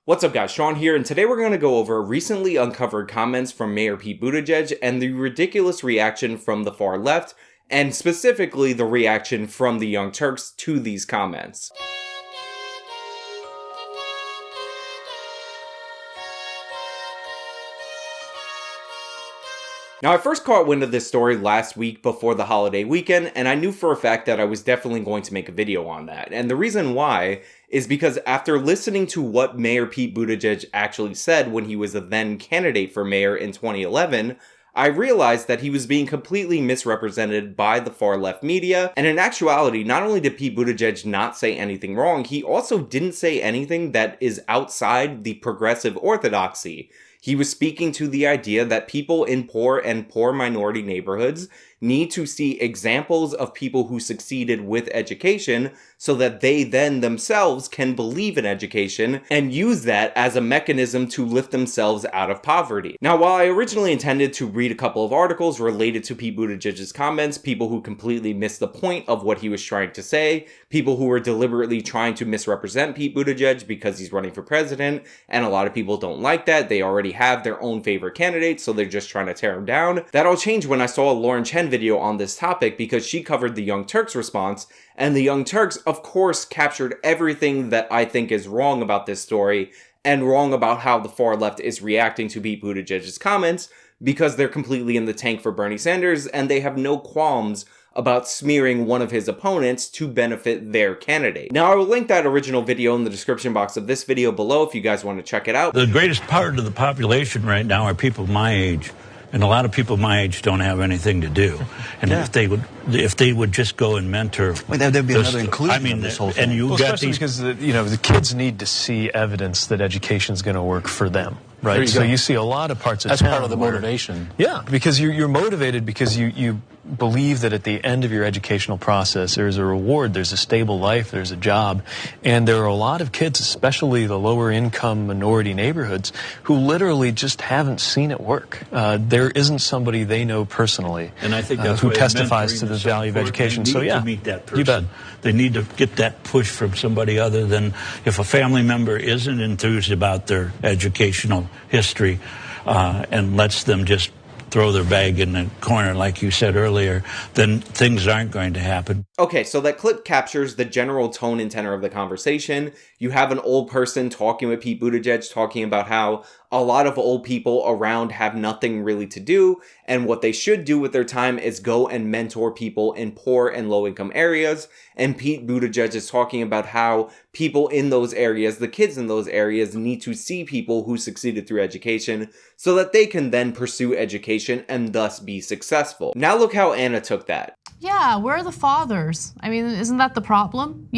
What's up guys, Sean here, and today we're going to go over recently uncovered comments from Mayor Pete Buttigieg and the ridiculous reaction from the far left, and specifically the reaction from the Young Turks to these comments. Now, I first caught wind of this story last week before the holiday weekend, and I knew for a fact that I was definitely going to make a video on that. And the reason why is because after listening to what Mayor Pete Buttigieg actually said when he was a then candidate for mayor in 2011, I realized that he was being completely misrepresented by the far left media. And in actuality, not only did Pete Buttigieg not say anything wrong, he also didn't say anything that is outside the progressive orthodoxy. He was speaking to the idea that people in poor and poor minority neighborhoods need to see examples of people who succeeded with education so that they then themselves can believe in education and use that as a mechanism to lift themselves out of poverty. Now, while I originally intended to read a couple of articles related to Pete Buttigieg's comments, people who completely missed the point of what he was trying to say, people who were deliberately trying to misrepresent Pete Buttigieg because he's running for president, and a lot of people don't like that. They already have their own favorite candidates, so they're just trying to tear him down. That all changed when I saw a Lauren Chen video on this topic because she covered the Young Turks response, and the Young Turks, of course, captured everything that I think is wrong about this story and wrong about how the far left is reacting to Pete Buttigieg's comments because they're completely in the tank for Bernie Sanders and they have no qualms about smearing one of his opponents to benefit their candidate. Now, I will link that original video in the description box of this video below if you guys want to check it out. The greatest part of the population right now are people my age. And a lot of people my age don't have anything to do. And if they would just go and mentor, there'd be another inclusion in this whole thing. And you got especially because the kids need to see evidence that education is going to work for them, right? So you see a lot of parts of that's town part of the where, motivation. Yeah, because you're motivated because you believe that at the end of your educational process there's a reward, there's a stable life, there's a job, and there are a lot of kids, especially the lower income minority neighborhoods, who literally just haven't seen it work. There isn't somebody they know personally, and I think that's who testifies to the value of education. So yeah, to meet that person. You bet. They need to get that push from somebody other than if a family member isn't enthused about their educational history and lets them just throw their bag in the corner, like you said earlier, then things aren't going to happen. Okay, so that clip captures the general tone and tenor of the conversation. You have an old person talking with Pete Buttigieg, talking about how a lot of old people around have nothing really to do, and what they should do with their time is go and mentor people in poor and low-income areas. And Pete Buttigieg is talking about how people in those areas, the kids in those areas, need to see people who succeeded through education so that they can then pursue education and thus be successful. Now look how Anna took that. Yeah, where are the fathers? I mean, isn't that the problem,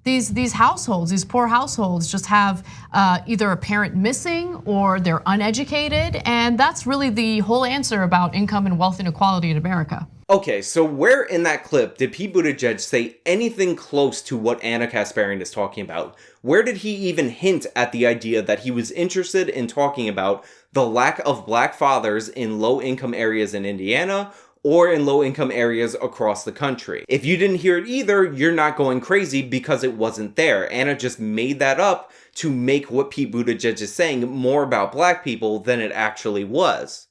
These households, these poor households just have either a parent missing or they're uneducated, and that's really the whole answer about income and wealth inequality in America. Okay, so where in that clip did Pete Buttigieg say anything close to what Anna Kasparian is talking about? Where did he even hint at the idea that he was interested in talking about the lack of black fathers in low-income areas in Indiana or in low-income areas across the country? If you didn't hear it either, you're not going crazy because it wasn't there. Anna just made that up to make what Pete Buttigieg is saying more about black people than it actually was.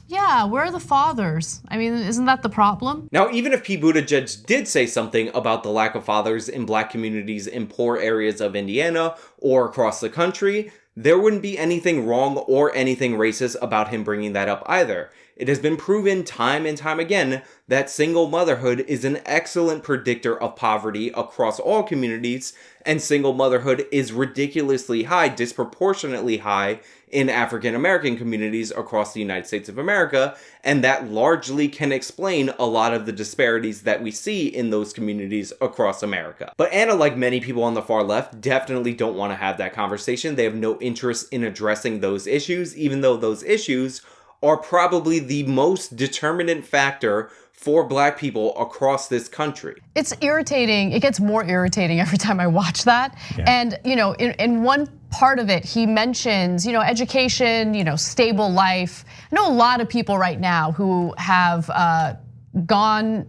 Yeah, where are the fathers? I mean, isn't that the problem? Now, even if Pete Buttigieg did say something about the lack of fathers in black communities in poor areas of Indiana or across the country, there wouldn't be anything wrong or anything racist about him bringing that up either. It has been proven time and time again that single motherhood is an excellent predictor of poverty across all communities, and single motherhood is ridiculously high, disproportionately high in African American communities across the United States of America, and that largely can explain a lot of the disparities that we see in those communities across America. But Anna, like many people on the far left, definitely don't want to have that conversation. They have no interest in addressing those issues, even though those issues are probably the most determinant factor for black people across this country. It's irritating. It gets more irritating every time I watch that. Yeah. And in one part of it, he mentions, education, stable life. I know a lot of people right now who have gone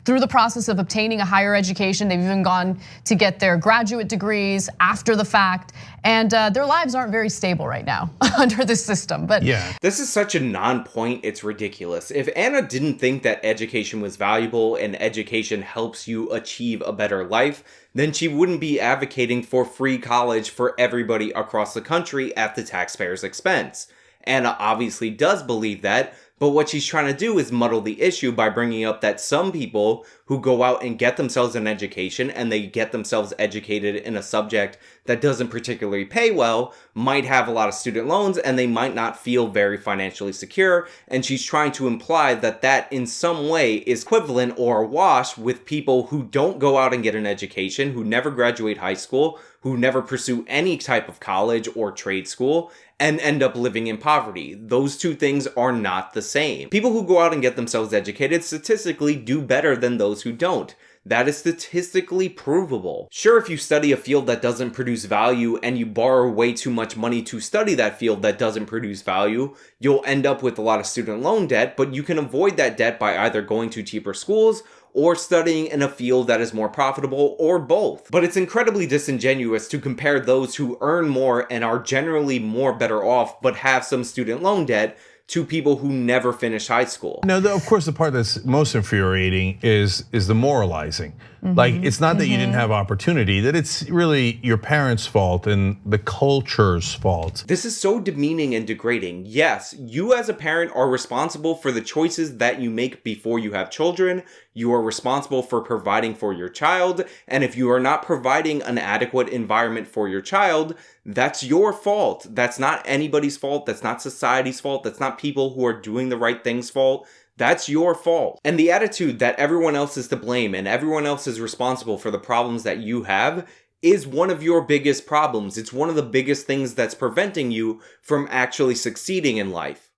through the process of obtaining a higher education. They've even gone to get their graduate degrees after the fact. And their lives aren't very stable right now under this system. But yeah, this is such a non-point, it's ridiculous. If Anna didn't think that education was valuable and education helps you achieve a better life, then she wouldn't be advocating for free college for everybody across the country at the taxpayer's expense. Anna obviously does believe that, but what she's trying to do is muddle the issue by bringing up that some people who go out and get themselves an education and they get themselves educated in a subject that doesn't particularly pay well might have a lot of student loans and they might not feel very financially secure. And she's trying to imply that that in some way is equivalent or a wash with people who don't go out and get an education, who never graduate high school, who never pursue any type of college or trade school, and end up living in poverty. Those two things are not the same. People who go out and get themselves educated statistically do better than those who don't. That is statistically provable. Sure, if you study a field that doesn't produce value and you borrow way too much money to study that field that doesn't produce value, you'll end up with a lot of student loan debt, but you can avoid that debt by either going to cheaper schools or studying in a field that is more profitable, or both. But it's incredibly disingenuous to compare those who earn more and are generally more better off but have some student loan debt to people who never finish high school. No, of course, the part that's most infuriating is the moralizing. Like, it's not that you didn't have opportunity, that it's really your parents' fault and the culture's fault. This is so demeaning and degrading. Yes, you as a parent are responsible for the choices that you make before you have children. You are responsible for providing for your child. And if you are not providing an adequate environment for your child, that's your fault. That's not anybody's fault. That's not society's fault. That's not people who are doing the right thing's fault. That's your fault. And the attitude that everyone else is to blame and everyone else is responsible for the problems that you have is one of your biggest problems. It's one of the biggest things that's preventing you from actually succeeding in life.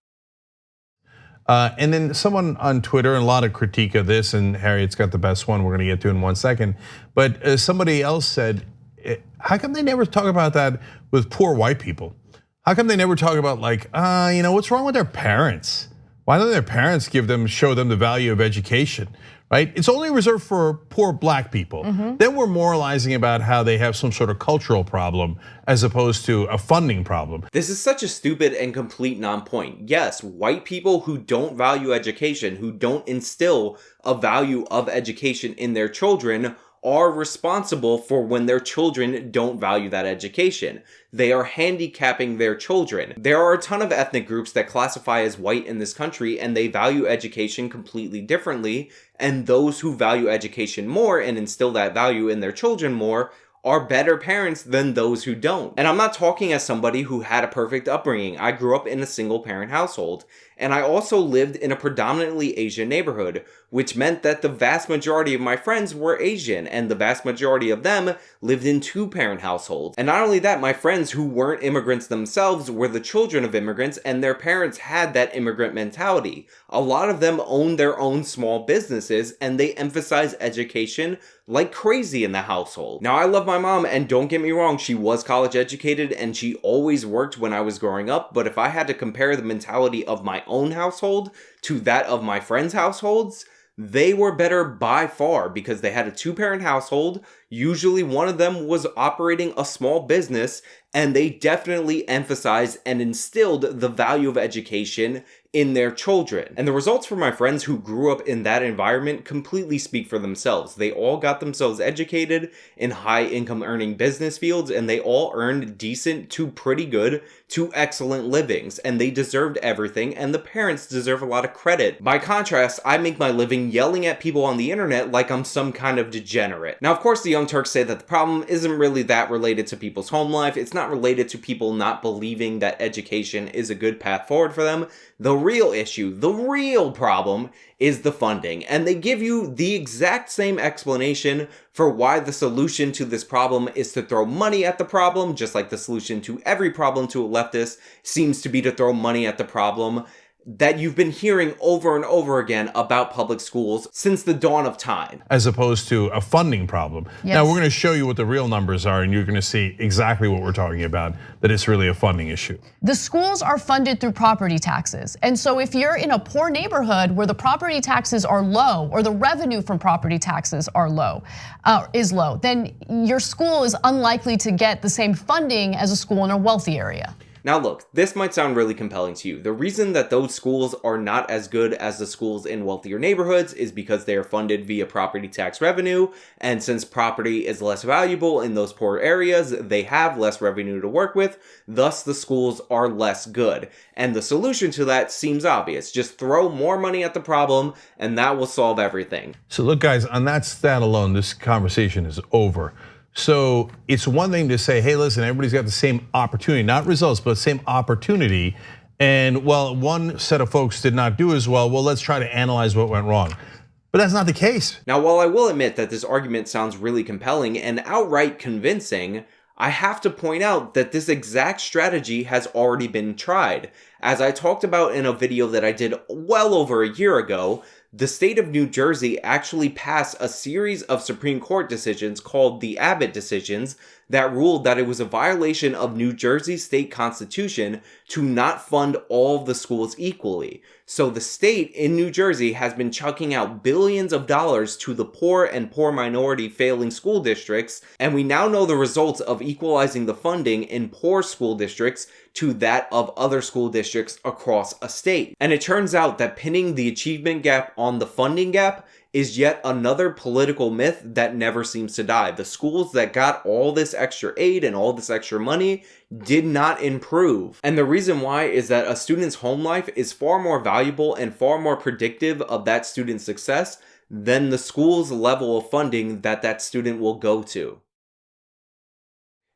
And then someone on Twitter, and a lot of critique of this, and Harriet's got the best one we're gonna get to in 1 second. But somebody else said, how come they never talk about that with poor white people? How come they never talk about like, what's wrong with their parents? Why don't their parents show them the value of education, right? It's only reserved for poor black people. Then we're moralizing about how they have some sort of cultural problem as opposed to a funding problem. This is such a stupid and complete non-point. Yes, white people who don't value education, who don't instill a value of education in their children, are responsible for when their children don't value that education. They are handicapping their children. There are a ton of ethnic groups that classify as white in this country and they value education completely differently. And those who value education more and instill that value in their children more are better parents than those who don't. And I'm not talking as somebody who had a perfect upbringing. I grew up in a single parent household. And I also lived in a predominantly Asian neighborhood, which meant that the vast majority of my friends were Asian, and the vast majority of them lived in two-parent households. And not only that, my friends who weren't immigrants themselves were the children of immigrants, and their parents had that immigrant mentality. A lot of them owned their own small businesses, and they emphasize education like crazy in the household. Now, I love my mom, and don't get me wrong, she was college educated, and she always worked when I was growing up, but if I had to compare the mentality of my own household to that of my friends' households, they were better by far because they had a two-parent household. Usually one of them was operating a small business, and they definitely emphasized and instilled the value of education in their children. And the results for my friends who grew up in that environment completely speak for themselves. They all got themselves educated in high income earning business fields, and they all earned decent to pretty good to excellent livings, and they deserved everything, and the parents deserve a lot of credit. By contrast, I make my living yelling at people on the internet like I'm some kind of degenerate. Now, of course, the Young Turks say that the problem isn't really that related to people's home life. It's not related to people not believing that education is a good path forward for them. The real issue, the real problem, is the funding. And they give you the exact same explanation for why the solution to this problem is to throw money at the problem, just like the solution to every problem to a leftist seems to be to throw money at the problem. that you've been hearing over and over again about public schools since the dawn of time. As opposed to a funding problem. Yes. Now we're gonna show you what the real numbers are and you're gonna see exactly what we're talking about, that it's really a funding issue. The schools are funded through property taxes. And so if you're in a poor neighborhood where the property taxes are low or the revenue from property taxes is low, then your school is unlikely to get the same funding as a school in a wealthy area. Now look, this might sound really compelling to you. The reason that those schools are not as good as the schools in wealthier neighborhoods is because they are funded via property tax revenue, and since property is less valuable in those poor areas, they have less revenue to work with, thus the schools are less good. And the solution to that seems obvious. Just throw more money at the problem and that will solve everything. So look guys, on that stat alone, this conversation is over. So it's one thing to say, hey, listen, everybody's got the same opportunity, not results, but same opportunity. And well, one set of folks did not do as well, let's try to analyze what went wrong. But that's not the case. Now, while I will admit that this argument sounds really compelling and outright convincing, I have to point out that this exact strategy has already been tried. As I talked about in a video that I did well over a year ago, the state of New Jersey actually passed a series of Supreme Court decisions called the Abbott decisions that ruled that it was a violation of New Jersey's state constitution to not fund all of the schools equally. So the state in New Jersey has been chucking out billions of dollars to the poor and poor minority failing school districts, and we now know the results of equalizing the funding in poor school districts to that of other school districts across a state. And it turns out that pinning the achievement gap on the funding gap is yet another political myth that never seems to die. The schools that got all this extra aid and all this extra money did not improve. And the reason why is that a student's home life is far more valuable and far more predictive of that student's success than the school's level of funding that that student will go to.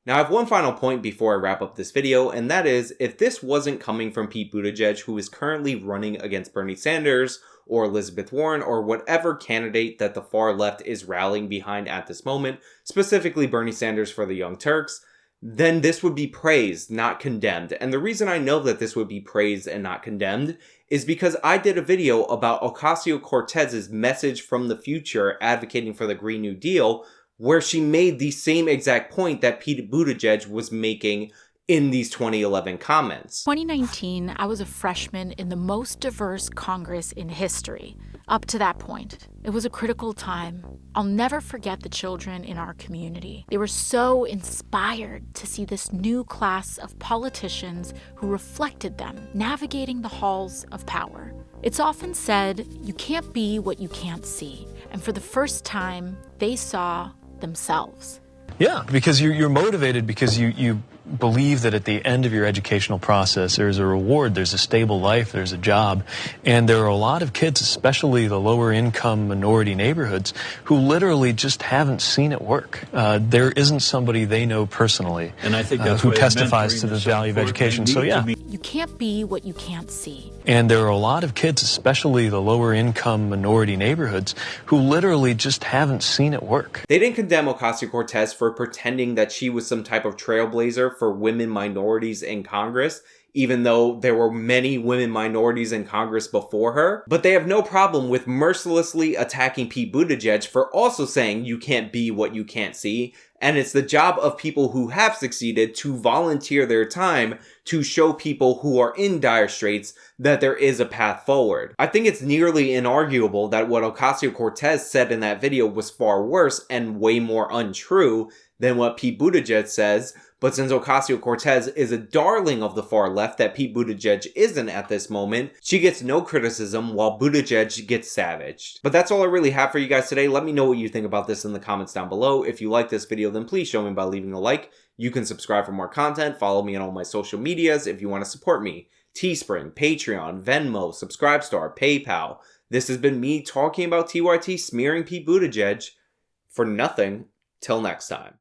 Now I have one final point before I wrap up this video, and that is, if this wasn't coming from Pete Buttigieg, who is currently running against Bernie Sanders or Elizabeth Warren or whatever candidate that the far left is rallying behind at this moment, specifically Bernie Sanders for the Young Turks, then this would be praised, not condemned. And the reason I know that this would be praised and not condemned is because I did a video about Ocasio-Cortez's message from the future advocating for the Green New Deal, where she made the same exact point that Pete Buttigieg was making in these 2011 comments. 2019, I was a freshman in the most diverse Congress in history. Up to that point, it was a critical time. I'll never forget the children in our community. They were so inspired to see this new class of politicians who reflected them, navigating the halls of power. It's often said, you can't be what you can't see. And for the first time, they saw themselves. Yeah, because you're motivated because you believe that at the end of your educational process, there's a reward, there's a stable life, there's a job. And there are a lot of kids, especially the lower income minority neighborhoods, who literally just haven't seen it work. There isn't somebody they know personally and I think that's who testifies to the value of education. So yeah. You can't be what you can't see. And there are a lot of kids, especially the lower income minority neighborhoods, who literally just haven't seen it work. They didn't condemn Ocasio-Cortez for pretending that she was some type of trailblazer for women minorities in Congress, even though there were many women minorities in Congress before her. But they have no problem with mercilessly attacking Pete Buttigieg for also saying you can't be what you can't see. And it's the job of people who have succeeded to volunteer their time to show people who are in dire straits that there is a path forward. I think it's nearly inarguable that what Ocasio-Cortez said in that video was far worse and way more untrue than what Pete Buttigieg says. But since Ocasio-Cortez is a darling of the far left that Pete Buttigieg isn't at this moment, she gets no criticism while Buttigieg gets savaged. But that's all I really have for you guys today. Let me know what you think about this in the comments down below. If you like this video, then please show me by leaving a like. You can subscribe for more content, follow me on all my social medias if you want to support me. Teespring, Patreon, Venmo, Subscribestar, PayPal. This has been me talking about TYT smearing Pete Buttigieg for nothing. Till next time.